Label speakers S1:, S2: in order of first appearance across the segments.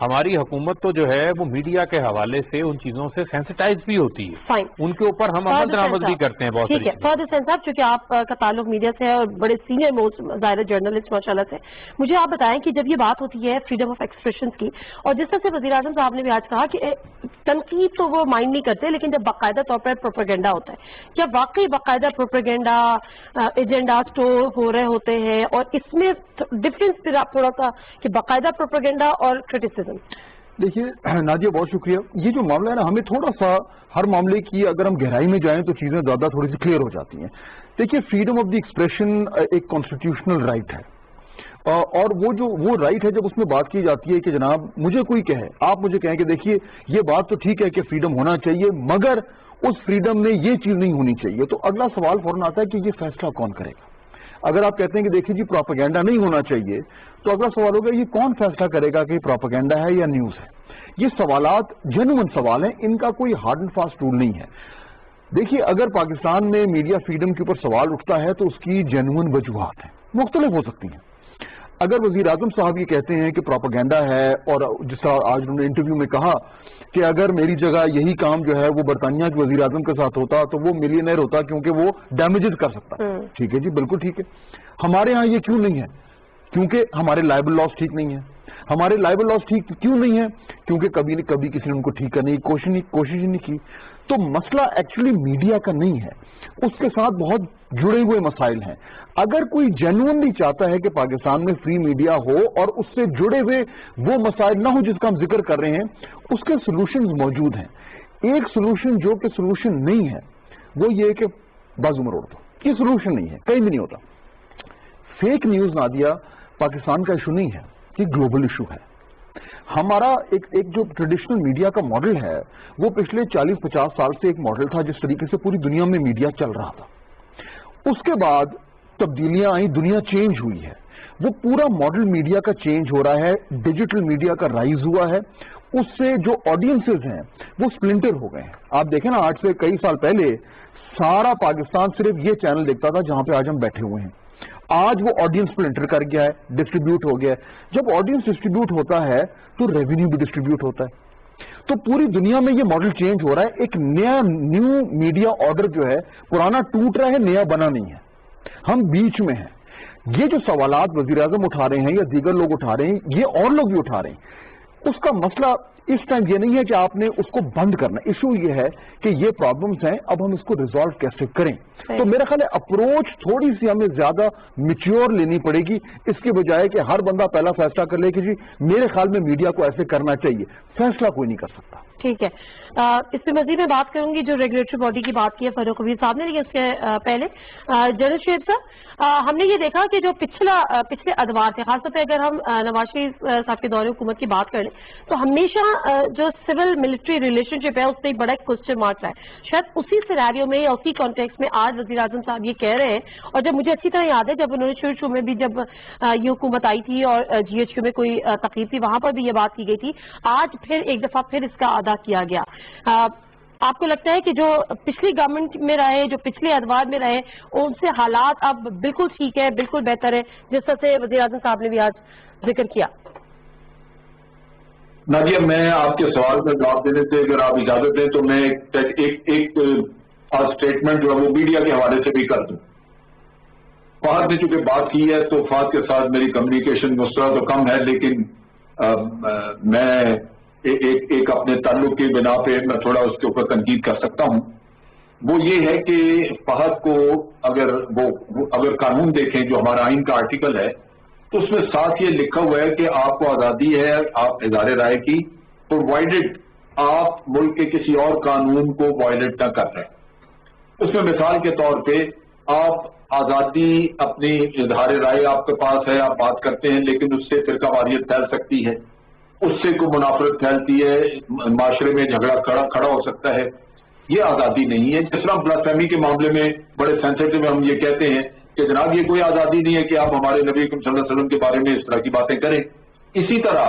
S1: ہماری حکومت تو جو ہے وہ میڈیا کے حوالے سے ان چیزوں سے سینسٹائز بھی ہوتی ہے، ان کے اوپر ہم عمل درآمد بھی کرتے ہیں بہت ساری چیزیں۔
S2: فادر حسین صاحب، چونکہ آپ کا تعلق میڈیا سے ہے اور بڑے سینئر موسٹ ظاہر جرنلسٹ ماشاء اللہ سے، مجھے آپ بتائیں کہ جب یہ بات ہوتی ہے فریڈم آف ایکسپریشن کی، اور جس طرح سے وزیر اعظم صاحب نے بھی آج کہا کہ تنقید تو وہ مائنڈ نہیں کرتے، لیکن جب باقاعدہ طور پر پروپیگنڈا ہوتا ہے، کیا واقعی باقاعدہ پروپیگنڈا ایجنڈا سٹور ہو رہے ہوتے ہیں؟ اور اس میں ڈفرینس پھر آپ تھوڑا سا کہ باقاعدہ پروپیگنڈا اور کرٹیسزم۔
S3: دیکھیے نادیہ، بہت شکریہ۔ یہ جو معاملہ ہے نا، ہمیں تھوڑا سا ہر معاملے کی اگر ہم گہرائی میں جائیں تو چیزیں زیادہ تھوڑی سی کلیئر ہو جاتی ہیں۔ دیکھیے، فریڈم آف دی ایکسپریشن ایک کانسٹیٹیوشنل رائٹ ہے، اور وہ رائٹ ہے جب اس میں بات کی جاتی ہے کہ جناب مجھے کوئی کہے، آپ مجھے کہیں کہ دیکھیے یہ بات تو ٹھیک ہے کہ فریڈم ہونا چاہیے، مگر اس فریڈم میں یہ چیز نہیں ہونی چاہیے، تو اگلا سوال فوراً آتا ہے کہ یہ فیصلہ کون کرے گا؟ اگر آپ کہتے ہیں کہ دیکھیے جی پروپیگنڈا نہیں ہونا چاہیے، تو اگلا سوال ہوگا یہ کون فیصلہ کرے گا کہ یہ پروپیگنڈا ہے یا نیوز ہے؟ یہ سوالات جینوئن سوال ہیں، ان کا کوئی ہارڈ اینڈ فاسٹ رول نہیں ہے۔ دیکھیے، اگر پاکستان میں میڈیا فریڈم کے اوپر سوال اٹھتا ہے تو اس کی جینوئن وجوہات ہیں، مختلف ہو سکتی ہیں۔ اگر وزیر اعظم صاحب یہ کہتے ہیں کہ پروپیگنڈا ہے، اور جس طرح آج انہوں نے انٹرویو میں کہا کہ اگر میری جگہ یہی کام جو ہے وہ برطانیہ کے وزیر اعظم کے ساتھ ہوتا تو وہ ملینئر ہوتا کیونکہ وہ ڈیمیجز کر سکتا، ٹھیک ہے جی، بالکل ٹھیک ہے۔ ہمارے ہاں یہ کیوں نہیں ہے؟ کیونکہ ہمارے لائبل لاز ٹھیک نہیں ہیں۔ ہمارے لائبل لاز ٹھیک کیوں نہیں ہے؟ کیونکہ کبھی کسی نے ان کو ٹھیک کرنے کی کوشش ہی نہیں کی۔ تو مسئلہ ایکچولی میڈیا کا نہیں ہے، اس کے ساتھ بہت جڑے ہوئے مسائل ہیں۔ اگر کوئی جینوئنلی چاہتا ہے کہ پاکستان میں فری میڈیا ہو اور اس سے جڑے ہوئے وہ مسائل نہ ہو جس کا ہم ذکر کر رہے ہیں، اس کے سولوشنز موجود ہیں۔ ایک سولوشن جو کہ سولوشن نہیں ہے وہ یہ کہ بازو مروڑ دو، یہ سولوشن نہیں ہے، کہیں بھی نہیں ہوتا۔ فیک نیوز نادیہ پاکستان کا ایشو نہیں ہے، یہ گلوبل ایشو ہے۔ ہمارا ایک جو ٹریڈیشنل میڈیا کا ماڈل ہے وہ پچھلے 40-50 سال سے ایک ماڈل تھا جس طریقے سے پوری دنیا میں میڈیا چل رہا تھا۔ اس کے بعد تبدیلیاں آئیں، دنیا چینج ہوئی ہے، وہ پورا ماڈل میڈیا کا چینج ہو رہا ہے، ڈیجیٹل میڈیا کا رائز ہوا ہے، اس سے جو آڈینسز ہیں وہ سپلنٹر ہو گئے ہیں۔ آپ دیکھیں نا، آج سے کئی سال پہلے سارا پاکستان صرف یہ چینل دیکھتا تھا جہاں پہ آج ہم بیٹھے ہوئے ہیں۔ آج وہ آڈینس سپلنٹر کر گیا ہے، ڈسٹریبیوٹ ہو گیا ہے۔ جب آڈینس ڈسٹریبیوٹ ہوتا ہے تو ریونیو بھی ڈسٹریبیوٹ ہوتا ہے۔ تو پوری دنیا میں یہ ماڈل چینج ہو رہا ہے، ایک نیو میڈیا آرڈر جو ہے پرانا ٹوٹ رہا ہے، نیا بنا نہیں ہے، ہم بیچ میں ہیں۔ یہ جو سوالات وزیر اعظم اٹھا رہے ہیں یا دیگر لوگ اٹھا رہے ہیں، یہ اور لوگ بھی اٹھا رہے ہیں، اس کا مسئلہ اس ٹائم یہ نہیں ہے کہ آپ نے اس کو بند کرنا، ایشو یہ ہے کہ یہ پرابلمز ہیں، اب ہم اس کو ریزالو کیسے کریں۔ تو میرا خیال ہے اپروچ تھوڑی سی ہمیں زیادہ میچیور لینی پڑے گی، اس کے بجائے کہ ہر بندہ پہلا فیصلہ کر لے کہ جی میرے خیال میں میڈیا کو ایسے کرنا چاہیے، فیصلہ کوئی نہیں کر سکتا۔
S2: ٹھیک ہے، اس پہ مزید میں بات کروں گی جو ریگولیٹری باڈی کی بات کی ہے فاروق کبیر صاحب نے، لیکن اس کے پہلے جنرل شعیب صاحب، ہم نے یہ دیکھا کہ جو پچھلے ادوار تھے، خاص طور پہ اگر ہم نواز شریف صاحب کے دور حکومت کی بات کر لیں تو ہمیشہ جو سول ملٹری ریلیشن شپ ہے اس پہ بڑا کوسچن مارک ہے۔ شاید اسی سینیریو میں یا اسی کانٹیکسٹ میں آج وزیر اعظم صاحب یہ کہہ رہے ہیں، اور جب مجھے اچھی طرح یاد ہے جب انہوں نے شروع میں بھی جب یہ حکومت آئی تھی اور جی ایچ کیو میں کوئی تقریب تھی وہاں پر بھی یہ بات کی گئی تھی، آج پھر ایک دفعہ پھر اس کا ادا کیا گیا۔ آپ کو لگتا ہے کہ جو پچھلی گورنمنٹ میں رہے، جو پچھلے ادوار میں رہے، ان سے حالات اب بالکل ٹھیک ہے، بالکل بہتر ہے، جس طرح سے وزیر اعظم صاحب نے بھی آج ذکر کیا؟
S4: نادیہ، میں آپ کے سوال کا جواب دینے سے اگر آپ اجازت دیں تو میں ایک اسٹیٹمنٹ جو ہے وہ میڈیا کے حوالے سے بھی کر دوں۔ فہد نے چونکہ بات کی ہے تو فہد کے ساتھ میری کمیونیکیشن مسترد تو کم ہے، لیکن میں ایک اپنے تعلق کی بنا پہ میں تھوڑا اس کے اوپر تنقید کر سکتا ہوں۔ وہ یہ ہے کہ فہد کو اگر قانون دیکھیں جو ہمارا آئین کا آرٹیکل ہے تو اس میں ساتھ یہ لکھا ہوا ہے کہ آپ کو آزادی ہے آپ اظہار رائے کی، پرووائڈڈ آپ ملک کے کسی اور قانون کو وائلیٹ نہ کر رہے۔ اس میں مثال کے طور پہ آپ آزادی اپنی اظہار رائے آپ کے پاس ہے، آپ بات کرتے ہیں، لیکن اس سے فرقہ واریت پھیل سکتی ہے، اس سے کوئی منافرت پھیلتی ہے، معاشرے میں جھگڑا کھڑا ہو سکتا ہے، یہ آزادی نہیں ہے۔ جس طرح بلاد فہمی کے معاملے میں بڑے سینسیٹیو ہم یہ کہتے ہیں کہ جناب یہ کوئی آزادی نہیں ہے کہ آپ ہمارے نبی صلی اللہ علیہ وسلم کے بارے میں اس طرح کی باتیں کریں۔ اسی طرح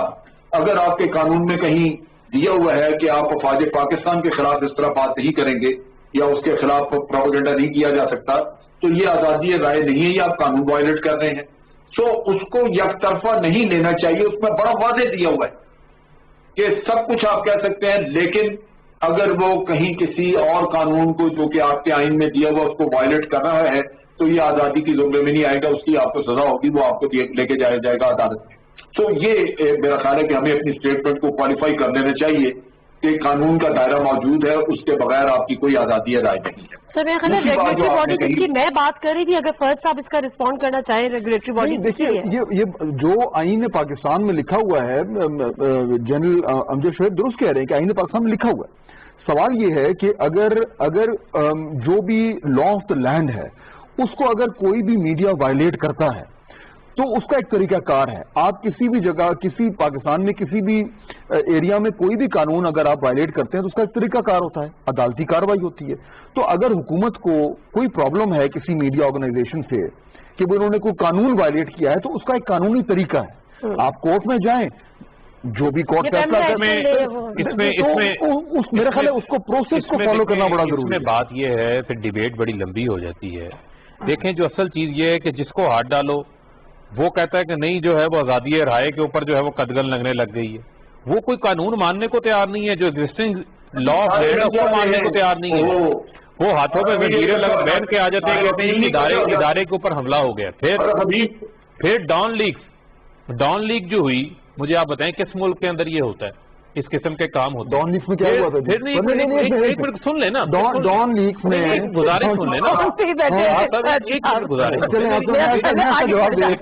S4: اگر آپ کے قانون میں کہیں دیا ہوا ہے کہ آپ افواج پاکستان کے خلاف اس طرح بات نہیں کریں گے یا اس کے خلاف پروپیگنڈا نہیں کیا جا سکتا تو یہ آزادی رائے نہیں ہے، یہ آپ قانون وائلیٹ کر رہے ہیں۔ سو اس کو یک طرفہ نہیں لینا چاہیے، اس میں بڑا واضح دیا ہوا ہے کہ سب کچھ آپ کہہ سکتے ہیں، لیکن اگر وہ کہیں کسی اور قانون کو جو کہ آپ کے آئین میں دیا ہوا اس کو وائلیٹ کر رہا ہے تو یہ آزادی کی زمرے میں نہیں آئے گا، اس کی آپ کو سزا ہوگی، وہ آپ کو لے کے جائے گا عدالت میں۔ تو یہ میرا خیال ہے کہ ہمیں اپنی اسٹیٹمنٹ کو کوالیفائی کر لینا چاہیے کہ قانون کا دائرہ موجود ہے، اس کے بغیر آپ کی کوئی آزادی رائے نہیں ہے۔
S2: سر میرا خیال ہے ریگولیٹری باڈی جس کی میں بات کر رہی تھی، اگر فرد صاحب اس کا رسپونڈ کرنا چاہیں ریگولیٹری باڈی
S3: دیکھیے یہ جو آئین پاکستان میں لکھا ہوا ہے، جنرل امجد شعیب درست کہہ رہے ہیں کہ آئین پاکستان میں لکھا ہوا ہے۔ سوال یہ ہے کہ اگر جو بھی لا آف دا لینڈ ہے اس کو اگر کوئی بھی میڈیا وائلیٹ کرتا ہے تو اس کا ایک طریقہ کار ہے۔ آپ کسی بھی جگہ، کسی پاکستان میں کسی بھی ایریا میں کوئی بھی قانون اگر آپ وائلیٹ کرتے ہیں تو اس کا ایک طریقہ کار ہوتا ہے، عدالتی کارروائی ہوتی ہے۔ تو اگر حکومت کو کوئی پرابلم ہے کسی میڈیا آرگنائزیشن سے کہ وہ انہوں نے کوئی قانون وائلیٹ کیا ہے تو اس کا ایک قانونی طریقہ ہے، آپ کورٹ میں جائیں، جو بھی کورٹ فیصلہ میرا خیال ہے اس کو پروسیس کو فالو کرنا بڑا ضروری ہے۔
S1: بات یہ ہے پھر ڈیبیٹ بڑی لمبی ہو جاتی ہے۔ دیکھیں جو اصل چیز یہ ہے کہ جس کو ہاتھ ڈالو وہ کہتا ہے کہ نہیں جو ہے وہ آزادی رائے کے اوپر جو ہے وہ قدغن لگنے لگ گئی ہے، وہ کوئی قانون ماننے کو تیار نہیں ہے، جو ایگزسٹنگ لا ہے اس کو ماننے کو تیار نہیں ہے، وہ ہاتھوں پہ وزیر بہن کے آ جاتے ہیں، کہتے ہیں ادارے کے اوپر حملہ ہو گیا۔ پھر ڈان لیگ جو ہوئی، مجھے آپ بتائیں کس ملک کے اندر یہ ہوتا ہے، اس قسم کے کام ہوتے ہیں؟
S3: ڈان لیکس میں کیا ہوا تھا؟
S1: ایک منٹ سن لیں نا،
S3: ڈان لیکس میں
S1: گزارش سن لیں نا،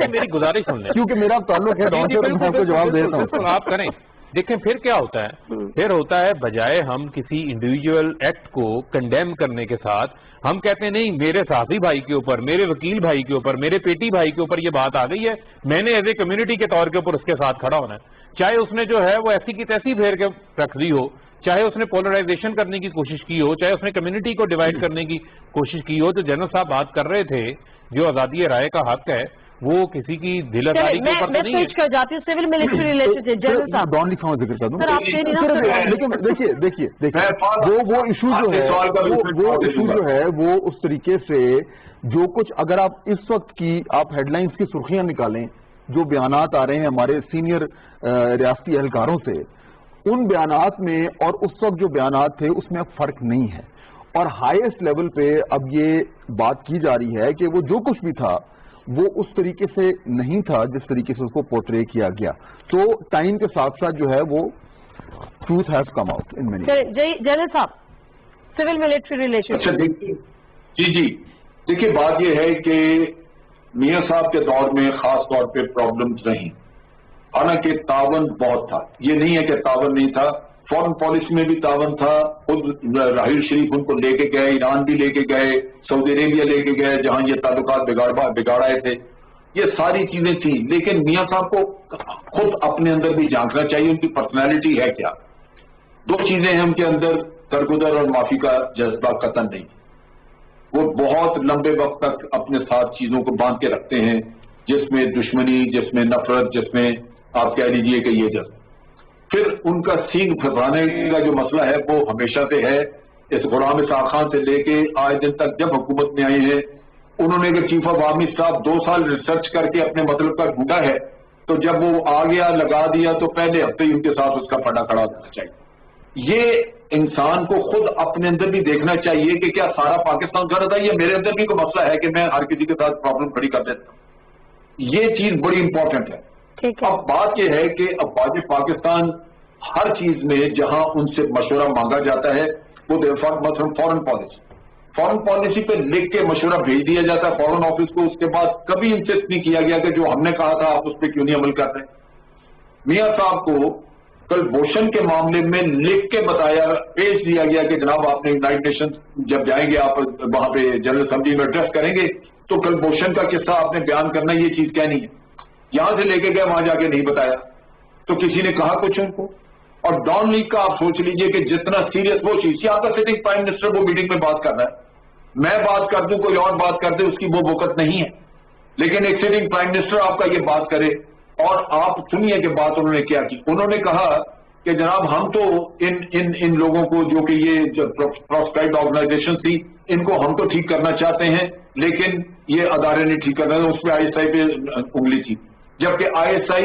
S1: میری گزارش سن لیں
S3: کیونکہ میرا تعلق ہے ڈان سے، میں آپ کو جواب دیتا ہوں،
S1: آپ کریں۔ دیکھیں پھر کیا ہوتا ہے، پھر ہوتا ہے بجائے ہم کسی انڈیویجول ایکٹ کو کنڈیم کرنے کے ساتھ ہم کہتے ہیں نہیں میرے صحافی بھائی کے اوپر، میرے وکیل بھائی کے اوپر، میرے پیٹی بھائی کے اوپر یہ بات آ گئی ہے، میں نے ایز اے کمیونٹی کے طور کے اوپر اس کے ساتھ کھڑا ہونا ہے، چاہے اس نے جو ہے وہ ایسی کی تیسی پھیر کے رکھ دی ہو، چاہے اس نے پولرائزیشن کرنے کی کوشش کی ہو، چاہے اس نے کمیونٹی کو ڈیوائڈ کرنے کی کوشش کی ہو۔ تو جنرل صاحب بات کر رہے تھے جو آزادی رائے کا حق ہے وہ کسی کی دل آزاری کے اوپر تو نہیں ہے۔
S2: میں کر جاتی ہوں سول ملٹری ریلیشن سے جنرل صاحب،
S3: ڈان لیکس کا ذکر کر دوں، لیکن دیکھیے وہ ایشو جو ہے وہ اس طریقے سے جو کچھ اگر آپ اس وقت کی آپ ہیڈ لائنز کی سرخیاں نکالیں، جو بیانات آ رہے ہیں ہمارے سینئر ریاستی اہلکاروں سے، ان بیانات میں اور اس وقت جو بیانات تھے اس میں اب فرق نہیں ہے، اور ہائیسٹ لیول پہ اب یہ بات کی جا رہی ہے کہ وہ جو کچھ بھی تھا وہ اس طریقے سے نہیں تھا جس طریقے سے اس کو پورٹرے کیا گیا۔ تو ٹائم کے ساتھ ساتھ جو ہے وہ truth has come out in many.
S2: General صاحب سول ملٹری ریلیشن،
S4: اچھا جی دیکھیے بات یہ ہے کہ میاں صاحب کے دور میں خاص طور پہ پرابلمز رہیں، حالانکہ تعاون بہت تھا، یہ نہیں ہے کہ تعاون نہیں تھا، فورن پالیسی میں بھی تعاون تھا، خود راحیل شریف ان کو لے کے گئے، ایران بھی لے کے گئے، سعودی عربیہ لے کے گئے جہاں یہ تعلقات بگاڑائے تھے، یہ ساری چیزیں تھیں، لیکن میاں صاحب کو خود اپنے اندر بھی جھانکنا چاہیے ان کی پرسنالٹی ہے کیا۔ دو چیزیں ہیں ان کے اندر، درگزر اور معافی کا جذبہ قطعاً نہیں، وہ بہت لمبے وقت تک اپنے ساتھ چیزوں کو باندھ کے رکھتے ہیں، جس میں دشمنی، جس میں نفرت، جس میں آپ کہہ لیجئے کہ یہ جذبہ۔ پھر ان کا سینگ پھنسانے کا جو مسئلہ ہے وہ ہمیشہ سے ہے، اس غلام اسحاق خان سے لے کے آج دن تک جب حکومت میں آئے ہیں، انہوں نے اگر چیف آف آرمی صاحب 2 سال ریسرچ کر کے اپنے مطلب کا ڈھونڈا ہے تو جب وہ آ گیا لگا دیا تو پہلے ہفتے ہی ان کے ساتھ اس کا پھڑا کھڑا ہونا چاہیے۔ یہ انسان کو خود اپنے اندر بھی دیکھنا چاہیے کہ کیا سارا پاکستان کر رہا ہے، یہ میرے اندر بھی کوئی مسئلہ ہے کہ میں ہر کسی کے ساتھ پرابلم کھڑی کر دیتا ہوں، یہ چیز بڑی امپورٹنٹ ہے۔ اب بات یہ ہے کہ اب واجب پاکستان ہر چیز میں جہاں ان سے مشورہ مانگا جاتا ہے وہ مثلا فورن پالیسی پہ لکھ کے مشورہ بھیج دیا جاتا ہے فورن آفس کو، اس کے بعد کبھی انسسٹ نہیں کیا گیا کہ جو ہم نے کہا تھا آپ اس پہ کیوں نہیں عمل کر رہے۔ میاں صاحب کو کل بوشن کے معاملے میں لکھ کے بتایا، پیش دیا گیا کہ جناب آپ نے یونائٹڈ نیشن جب جائیں گے آپ وہاں پہ جنرل اسمبلی میں ایڈریس کریں گے تو کل بوشن کا قصہ آپ نے بیان کرنا، یہ چیز کہنی ہے، یہاں سے لے کے گئے وہاں جا کے نہیں بتایا تو کسی نے کہا کچھ ان کو۔ اور ڈان لیگ کا آپ سوچ لیجئے کہ جتنا سیریس وہ چیز، یہاں کا سٹنگ پرائم منسٹر وہ میٹنگ میں بات کر رہا ہے، میں بات کر دوں کوئی اور بات کر دے اس کی وہ وقت نہیں ہے، لیکن ایک سٹنگ پرائم منسٹر آپ کا یہ بات کرے اور آپ سنیے کہ بات انہوں نے کیا کی۔ انہوں نے کہا کہ جناب ہم تو ان لوگوں کو جو کہ یہ جو پراسکرائبڈ آرگنائزیشن تھی ان کو ہم تو ٹھیک کرنا چاہتے ہیں لیکن یہ ادارے نہیں ٹھیک کر رہے، اس پہ ISI پہ انگلی تھی، جبکہ ISI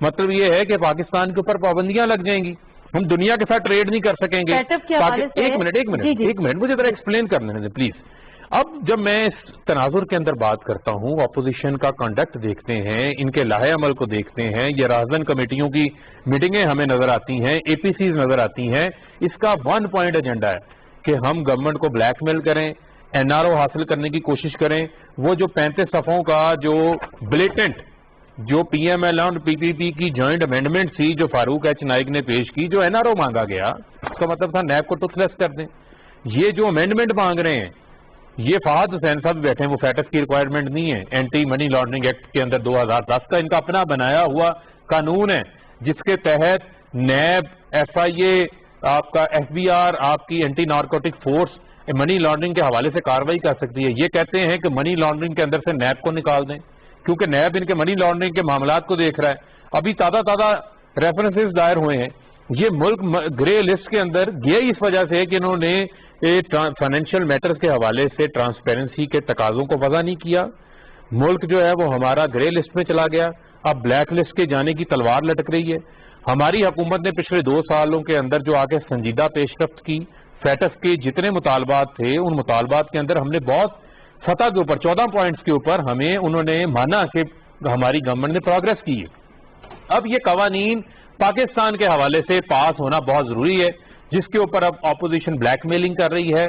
S1: مطلب یہ ہے کہ پاکستان کے اوپر پابندیاں لگ جائیں گی, ہم دنیا کے ساتھ ٹریڈ نہیں کر سکیں گے. ایک منٹ مجھے ذرا ایکسپلین کرنے دیں پلیز. اب جب میں اس تناظر کے اندر بات کرتا ہوں, اپوزیشن کا کنڈکٹ دیکھتے ہیں, ان کے لاہے عمل کو دیکھتے ہیں, یہ رازدن کمیٹیوں کی میٹنگیں ہمیں نظر آتی ہیں, اے پی سیز نظر آتی ہیں, اس کا 1 پوائنٹ ایجنڈا ہے کہ ہم گورنمنٹ کو بلیک میل کریں, این آر او حاصل کرنے کی کوشش کریں. وہ جو 35 صفحوں کا جو بلیٹنٹ جو پی ایم ایل اور پی پی پی کی جوائنٹ امینڈمنٹ تھی جو فاروق ایچ نائک نے پیش کی, جو این آر او مانگا گیا, اس کا مطلب تھا نیب کو ٹوتھ لیس کر دیں. یہ جو امینڈمنٹ مانگ رہے ہیں, یہ فہد حسین صاحب بیٹھے ہیں, وہ فیٹس کی ریکوائرمنٹ نہیں ہے. اینٹی منی لانڈرنگ ایکٹ کے اندر 2010 کا ان کا اپنا بنایا ہوا قانون ہے, جس کے تحت نیب, ایف آئی اے, آپ کا ایف بی آر, آپ کی anti narcotic force money laundering کے حوالے سے کاروائی کر سکتی ہے. یہ کہتے ہیں کہ منی لانڈرنگ کے اندر سے نیب کو نکال دیں, کیونکہ نیب ان کے منی لانڈرنگ کے معاملات کو دیکھ رہا ہے. ابھی تازہ ریفرنسز دائر ہوئے ہیں. یہ ملک گرے لسٹ کے اندر گیا اس وجہ سے کہ انہوں نے فائنینشیل میٹرز کے حوالے سے ٹرانسپیرنسی کے تقاضوں کو وضع نہیں کیا. ملک جو ہے وہ ہمارا گرے لسٹ میں چلا گیا, اب بلیک لسٹ کے جانے کی تلوار لٹک رہی ہے. ہماری حکومت نے پچھلے 2 سالوں کے اندر جو آگے سنجیدہ پیش رفت کی, فیٹس کے جتنے مطالبات تھے ان مطالبات کے اندر ہم نے بہت سطح کے اوپر 14 پوائنٹس کے اوپر ہمیں انہوں نے مانا کہ ہماری گورنمنٹ نے پروگرس کی ہے. اب یہ قوانین پاکستان کے حوالے سے پاس ہونا بہت ضروری ہے, جس کے اوپر اب اپوزیشن بلیک میلنگ کر رہی ہے,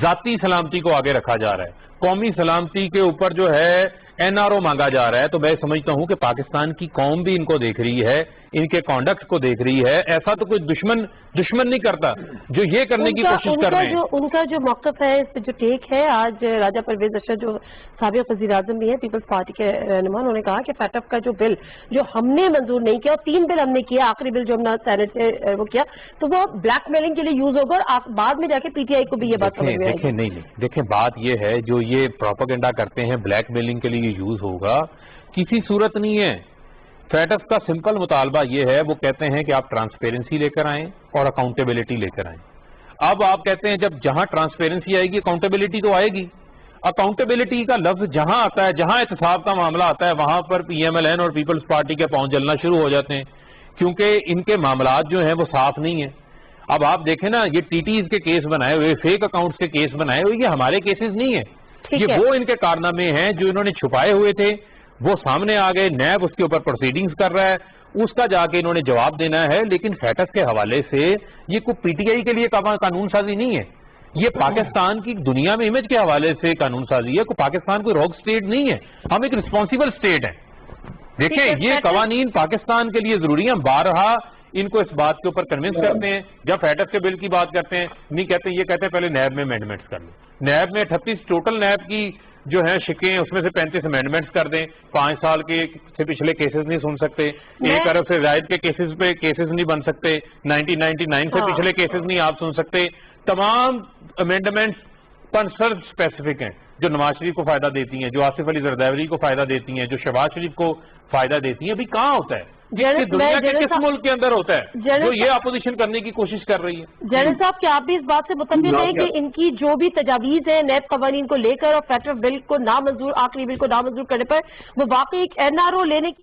S1: ذاتی سلامتی کو آگے رکھا جا رہا ہے, قومی سلامتی کے اوپر جو ہے این آر او مانگا جا رہا ہے. تو میں سمجھتا ہوں کہ پاکستان کی قوم بھی ان کو دیکھ رہی ہے, ان کے کانڈکٹ کو دیکھ رہی ہے. ایسا تو کوئی دشمن نہیں کرتا جو یہ کرنے کی کوشش کر رہے ہیں.
S2: ان کا جو موقف ہے, اس پہ جو ٹیک ہے, آج راجہ پرویز اشرف جو سابق وزیر اعظم بھی ہیں پیپلز پارٹی کے رہنما, انہوں نے کہا کہ فیٹف کا جو بل جو ہم نے منظور نہیں کیا, اور 3 بل ہم نے کیا, آخری بل جو ہم نے سینٹ سے وہ کیا, تو وہ بلیک میلنگ کے لیے یوز ہوگا, اور بعد میں جا کے پی ٹی آئی کو بھی یہ بات سمجھ میں آئے گی.
S1: نہیں, دیکھیں بات یہ ہے, جو یہ پروپیگنڈا کرتے ہیں بلیک میلنگ کے لیے یوز ہوگا, کسی صورت نہیں ہے. فیٹف کا سمپل مطالبہ یہ ہے, وہ کہتے ہیں کہ آپ ٹرانسپیرنسی لے کر آئیں اور اکاؤنٹیبلٹی لے کر آئیں. اب آپ کہتے ہیں جب جہاں ٹرانسپیرنسی آئے گی اکاؤنٹیبلٹی تو آئے گی. اکاؤنٹیبلٹی کا لفظ جہاں آتا ہے, جہاں احتساب کا معاملہ آتا ہے, وہاں پر پی ایم ایل این اور پیپلز پارٹی کے پاؤں جلنا شروع ہو جاتے ہیں, کیونکہ ان کے معاملات جو ہیں وہ صاف نہیں ہیں. اب آپ دیکھیں نا, یہ ٹی ٹیز کے کیس بنائے ہوئے, فیک اکاؤنٹس کے کیس بنائے ہوئے, یہ ہمارے کیسز نہیں ہیں. یہ وہ ان کے کارنامے ہیں جو انہوں نے چھپائے ہوئے تھے, وہ سامنے آ گئے. نیب اس کے اوپر پروسیڈنگز کر رہا ہے, اس کا جا کے انہوں نے جواب دینا ہے. لیکن فیٹس کے حوالے سے یہ کوئی پی ٹی آئی کے لیے قانون سازی نہیں ہے, یہ پاکستان کی دنیا میں امیج کے حوالے سے قانون سازی ہے. پاکستان کوئی روگ سٹیٹ نہیں ہے, ہم ایک رسپانسیبل سٹیٹ ہیں. دیکھیں یہ قوانین پاکستان کے لیے ضروری ہیں. بارہا ان کو اس بات کے اوپر کنونس کرتے ہیں, جب فیٹس کے بل کی بات کرتے ہیں نہیں کہتے, یہ کہتے ہیں پہلے نیب میں امینڈمنٹس کر لیں. نیب میں 38 ٹوٹل نیب کی جو ہیں شکیں, اس میں سے 35 امینڈمنٹس کر دیں. 5 سال کے سے پچھلے کیسز نہیں سن سکتے, 1 ارب سے زائد کے کیسز پہ کیسز نہیں بن سکتے, 1999 سے پچھلے کیسز نہیں آپ سن سکتے. تمام امینڈمنٹس کنسرن اسپیسیفک ہیں, جو نواز شریف کو فائدہ دیتی ہیں, جو آصف علی زرداری کو فائدہ دیتی ہیں, جو شہباز شریف کو فائدہ دیتی ہیں. ابھی کہاں ہوتا ہے, دنیا کے کس ملک کے اندر ہوتا ہے جو یہ اپوزیشن کرنے کی کوشش کر رہی ہے؟
S2: جنرل صاحب کیا آپ بھی اس بات سے متفق ہیں کہ ان کی جو بھی تجاویز ہیں نیب قوانین کو لے کر اور فیڈرل بل کو نامنظور, آخری بل کو نامنظور کرنے پر, وہ واقعی ایک این آر او لینے کی